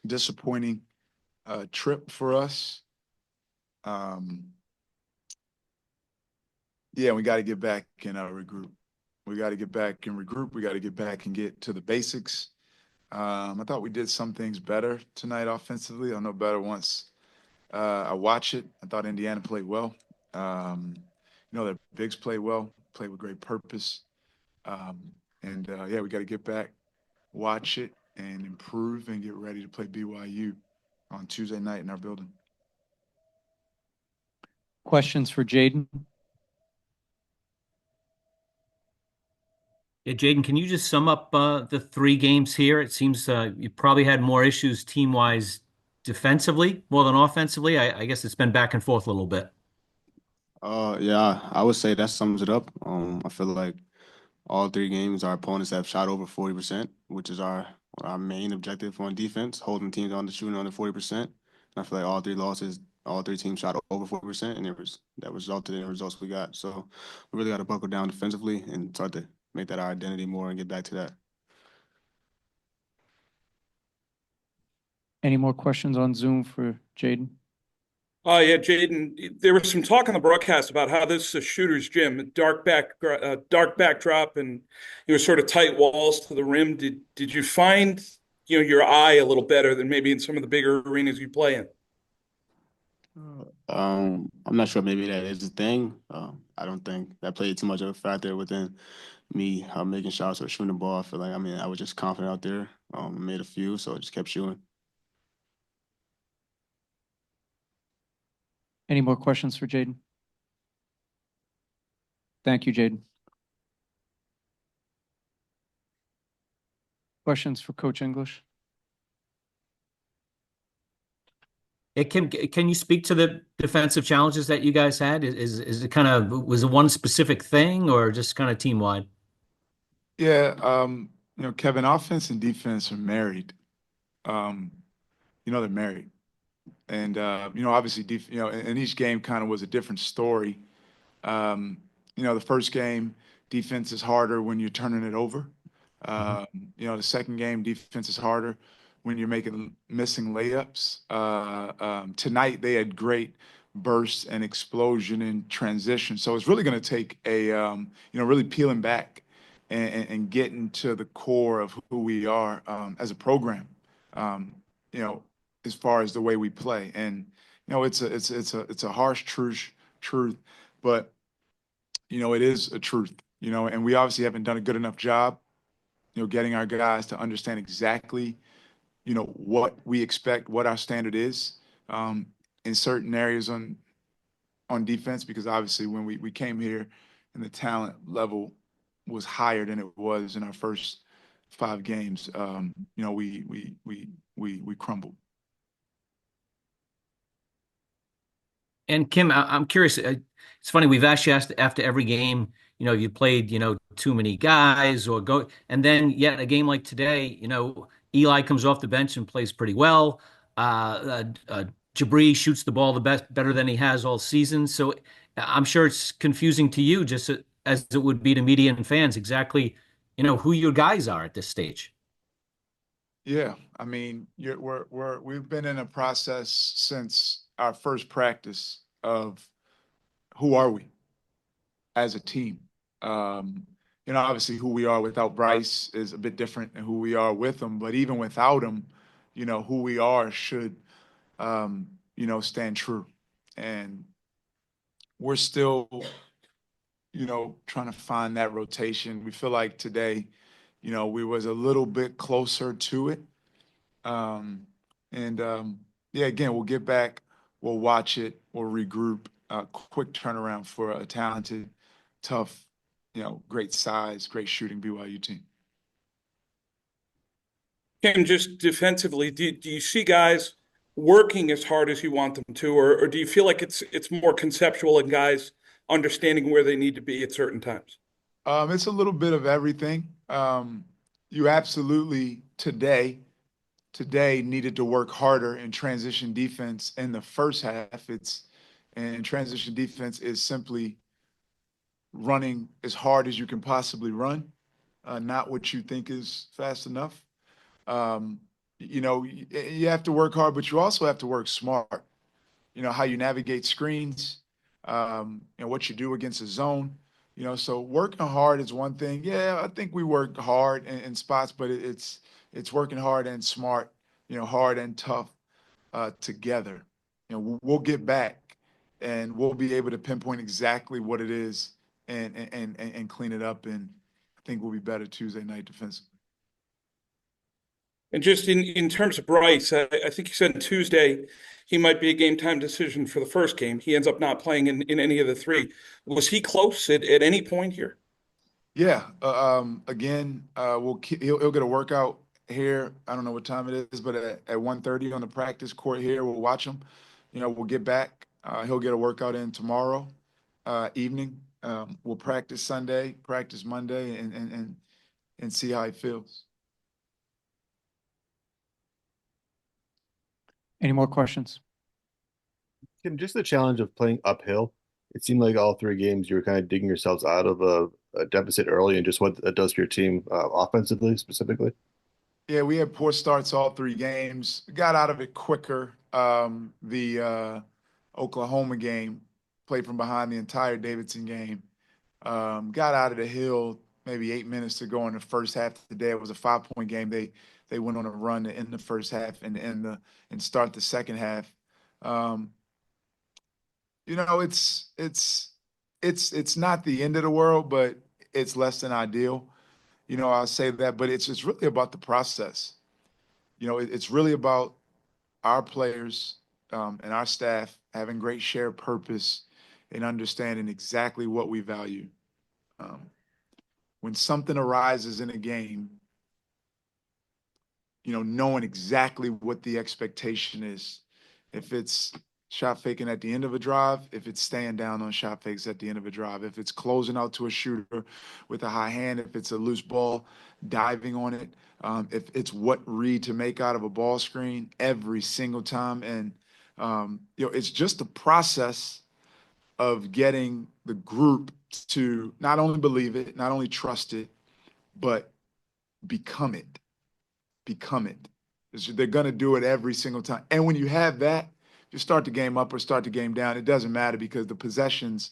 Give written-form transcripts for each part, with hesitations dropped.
disappointing trip for us. Yeah, we got to get back and regroup. We got to get back and regroup. We got to get back and get to the basics. I thought we did some things better tonight offensively. I'll know better once I watch it. I thought Indiana played well. Their bigs played well, played with great purpose. Yeah, we got to get back, watch it, and improve and get ready to play BYU on Tuesday night in our building. Questions for Jayden? Yeah, Jayden, can you just sum up the 3 games here? It seems you probably had more issues team-wise defensively more than offensively. I guess it's been back and forth a little bit. Yeah, I would say that sums it up. I feel like all 3 games, our opponents have shot over 40%, which is our main objective on defense, holding teams on the shooting under 40%. And I feel like all 3 losses, all 3 teams shot over 40%, and that resulted in the results we got. So we really got to buckle down defensively and start to make that our identity more and get back to that. Any more questions on Zoom for Jayden? Yeah, Jayden, there was some talk on the broadcast about how this is a shooter's gym, dark backdrop, and sort of tight walls to the rim. Did you find your eye a little better than maybe in some of the bigger arenas you play in? I'm not sure. Maybe that is the thing. I don't think that played too much of a factor within me making shots or shooting the ball. I feel like I was just confident out there. Made a few, so I just kept shooting. Any more questions for Jayden? Thank you, Jayden. Questions for Coach English? Can you speak to the defensive challenges that you guys had? Is it was it one specific thing or just kind of team wide? Yeah, Kevin, offense and defense are married. They're married. And, obviously, and each game kind of was a different story. The first game, defense is harder when you're turning it over. The second game, defense is harder when you're missing layups. Tonight, they had great bursts and explosion and transition. So it's really going to take really peeling back and getting to the core of who we are as a program. As far as the way we play, and it's a harsh truth, but it is a truth. And we obviously haven't done a good enough job, getting our guys to understand exactly, what we expect, what our standard is in certain areas on defense, because obviously when we came here and the talent level was higher than it was in our first 5 games, we crumbled. And Kim, I'm curious. It's funny. We've actually asked after every game, you played, too many guys or go. And then yet a game like today, Eli comes off the bench and plays pretty well. Jabri shoots the ball better than he has all season. So I'm sure it's confusing to you just as it would be to media and fans exactly, who your guys are at this stage. Yeah, I mean, we've been in a process since our first practice of who are we as a team. Obviously who we are without Bryce is a bit different than who we are with him. But even without him, who we are should, stand true. And we're still, trying to find that rotation. We feel like today, we was a little bit closer to it. Yeah, again, we'll get back, we'll watch it, we'll regroup. Quick turnaround for a talented, tough, great size, great shooting BYU team. Kim, just defensively, do you see guys working as hard as you want them to, or do you feel like it's more conceptual and guys understanding where they need to be at certain times? It's a little bit of everything. You absolutely today needed to work harder in transition defense in the first half. And transition defense is simply running as hard as you can possibly run, not what you think is fast enough. you have to work hard, but you also have to work smart. How you navigate screens, what you do against a zone. So working hard is one thing. Yeah, I think we work hard in spots, but it's working hard and smart, hard and tough together. We'll get back and we'll be able to pinpoint exactly what it is and clean it up. And I think we'll be better Tuesday night defensively. And just in terms of Bryce, I think you said on Tuesday he might be a game time decision for the first game. He ends up not playing in any of the three. Was he close at any point here? Yeah. Again, he'll get a workout here. I don't know what time it is, but at 1:30 on the practice court here, we'll watch him. We'll get back. He'll get a workout in tomorrow evening. We'll practice Sunday, practice Monday, and see how he feels. Any more questions? Kim, just the challenge of playing uphill. It seemed like all three games you were kind of digging yourselves out of a deficit early, and just what that does for your team offensively, specifically. Yeah, we had poor starts all three games. Got out of it quicker. The Oklahoma game, played from behind the entire Davidson game. Got out of the hill maybe 8 minutes to go in the first half today. It was a 5-point game. They went on a run to end the first half and start the second half. Um, it's not the end of the world, but it's less than ideal. I'll say that, but it's really about the process. It's really about our players and our staff having great shared purpose and understanding exactly what we value. Um, when something arises in a game, knowing exactly what the expectation is. If it's shot faking at the end of a drive, if it's staying down on shot fakes at the end of a drive, if it's closing out to a shooter with a high hand, if it's a loose ball, diving on it, if it's what read to make out of a ball screen every single time. And, it's just a process of getting the group to not only believe it, not only trust it, but become it. Become it. They're going to do it every single time. And when you have that, if you start the game up or start the game down, it doesn't matter because the possessions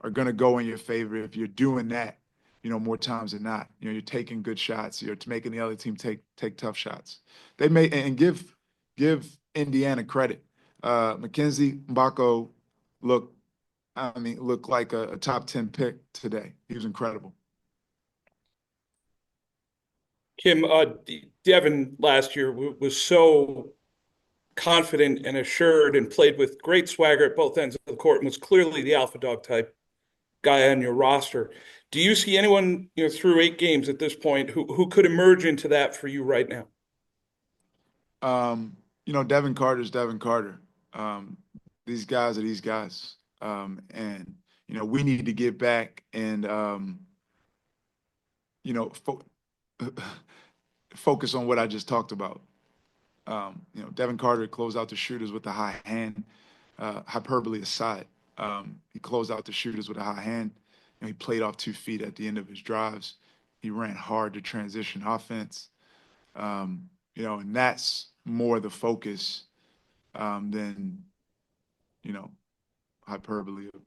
are going to go in your favor if you're doing that, more times than not. You're taking good shots. You're making the other team take tough shots. They may and give Indiana credit. Mackenzie Mbako looked looked like a top 10 pick today. He was incredible. Kim, Devin last year was so confident and assured and played with great swagger at both ends of the court and was clearly the alpha dog type guy on your roster. Do you see anyone, through 8 games at this point who could emerge into that for you right now? Devin Carter's Devin Carter. These guys are these guys. And we need to get back and focus on what I just talked about. Devin Carter closed out the shooters with a high hand, hyperbole aside. He closed out the shooters with a high hand. He played off 2 feet at the end of his drives. He ran hard to transition offense. And that's more the focus than, hyperbole of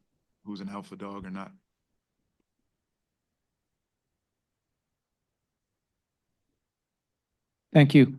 who's an alpha dog or not. Thank you.